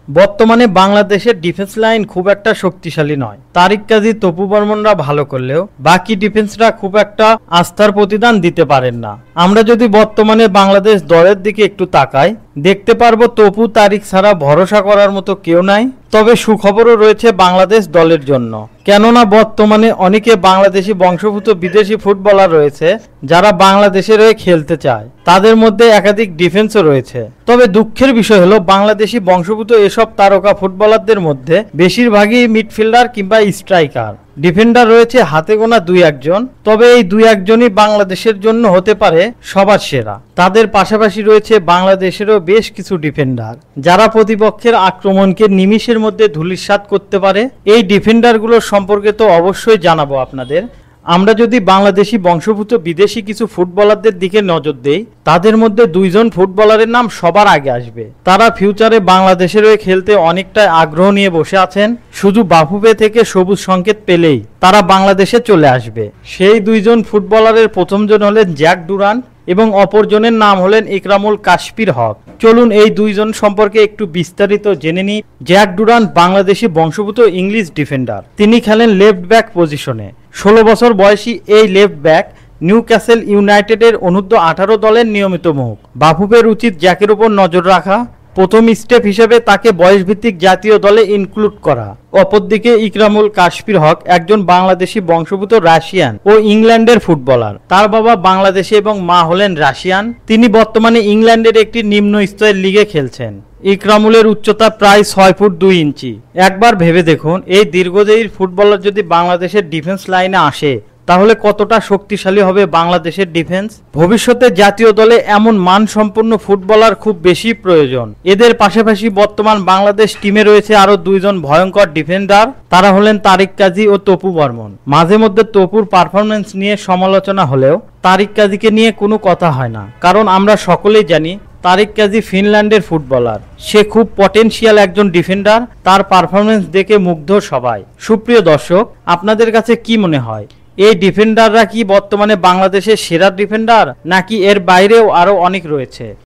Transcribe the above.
বর্তমানে বাংলাদেশের defence line খুব একটা শক্তিশালী নয়। তারিক কাজী, তপু বর্মনরা ভালো করলেও বাকি ডিফেন্সরা খুব একটা আস্থার প্রতিদান দিতে পারেন না। আমরা যদি বর্তমানে বাংলাদেশ দলের দিকে একটু তাকাই, দেখতে পারবো তপু, তারিক ছাড়া ভরসা করার মতো কেউ নাই। তবে সুখবরও রয়েছে বাংলাদেশ দলের জন্য, কেননা বর্তমানে অনেকে বাংলাদেশি বংশোদ্ভূত বিদেশি ফুটবলার রয়েছে যারা বাংলাদেশের হয়ে খেলতে চায়। তাদের মধ্যে একাধিক ডিফেন্সও রয়েছে। তবে দুঃখের বিষয় হলো বাংলাদেশি বংশোদ্ভূত এসব তারকা ফুটবলারদের মধ্যে বেশিরভাগই মিডফিল্ডার কিংবা স্ট্রাইকার। ডিফেন্ডার রয়েছে হাতে গোনা দুই একজন, তবে এই দুই একজনই বাংলাদেশের জন্য হতে পারে সবার সেরা। তাদের পাশাপাশি রয়েছে বাংলাদেশেরও বেশ কিছু ডিফেন্ডার যারা প্রতিপক্ষের আক্রমণকে নিমিষের মধ্যে ধূলিসাৎ করতে পারে। এই ডিফেন্ডারগুলোর সম্পর্কে তো অবশ্যই জানাবো আপনাদের। আমরা যদি বাংলাদেশি বংশোদ্ভূত বিদেশি কিছু ফুটবলারদের দিকে নজর দেই, তাদের মধ্যে দুইজন ফুটবলারের নাম সবার আগে আসবে। তারা ফিউচারে বাংলাদেশের হয়ে খেলতে অনেকটা আগ্রহ নিয়ে বসে আছেন। শুধু বাফুফে থেকে সবুজ সংকেত পেলেই তারা বাংলাদেশে চলে আসবে। সেই দুইজন ফুটবলারের প্রথমজন হলেন জ্যাক ডুরান্ট এবং অপরজনের নাম হলেন ইকরামুল কাশফির হক। চলুন এই দুইজন সম্পর্কে একটু বিস্তারিত জেনে নিই। জ্যাক ডুরান্ট বাংলাদেশি বংশোদ্ভূত ইংলিশ ডিফেন্ডার। তিনি খেলেন লেফট ব্যাক পজিশনে। 16 বছর বয়সী এই লেফট ব্যাক নিউক্যাসল ইউনাইটেডের অনূর্ধ্ব-18 দলের নিয়মিত মুখ। বাফুফের উচিত জ্যাকের উপর নজর রাখা, প্রথম স্টেপ হিসেবে তাকে বয়সভিত্তিক জাতীয় দলে ইনক্লুড করা। অপরদিকে ইকরামুল কাশফির হক একজন বাংলাদেশি বংশোদ্ভূত রাশিয়ান ও ইংল্যান্ডের ফুটবলার। তার বাবা বাংলাদেশি এবং মা হলেন রাশিয়ান। তিনি বর্তমানে ইংল্যান্ডের একটি নিম্ন স্তরের লিগে খেলছেন। ইকরামুলের উচ্চতা প্রায় 6 ফুট 2 ইঞ্চি। একবার ভেবে দেখুন, এই দীর্ঘদেহী ফুটবলার যদি বাংলাদেশের ডিফেন্স লাইনে আসে তাহলে কতটা শক্তিশালী হবে বাংলাদেশের ডিফেন্স। ভবিষ্যতে জাতীয় দলে এমন মানসম্পন্ন ফুটবলার খুব বেশি প্রয়োজন। এদের পাশাপাশি বর্তমান বাংলাদেশ টিমে রয়েছে আরো দুইজন ভয়ঙ্কর ডিফেন্ডার। তারা হলেন তারিক কাজী ও তপু বর্মন। মাঝে মধ্যে তপুর পারফরমেন্স নিয়ে সমালোচনা হলেও তারিক কাজীকে নিয়ে কোনো কথা হয় না, কারণ আমরা সকলেই জানি তারিক কাজী ফিনল্যান্ডের ফুটবলার। সে খুব পটেনশিয়াল একজন ডিফেন্ডার। তার পারফরমেন্স দেখে মুগ্ধ সবাই। সুপ্রিয় দর্শক, আপনাদের কাছে কি মনে হয়, এই ডিফেন্ডাররা কি বর্তমানে বাংলাদেশের সেরা ডিফেন্ডার, নাকি এর বাইরেও আরো অনেক রয়েছে?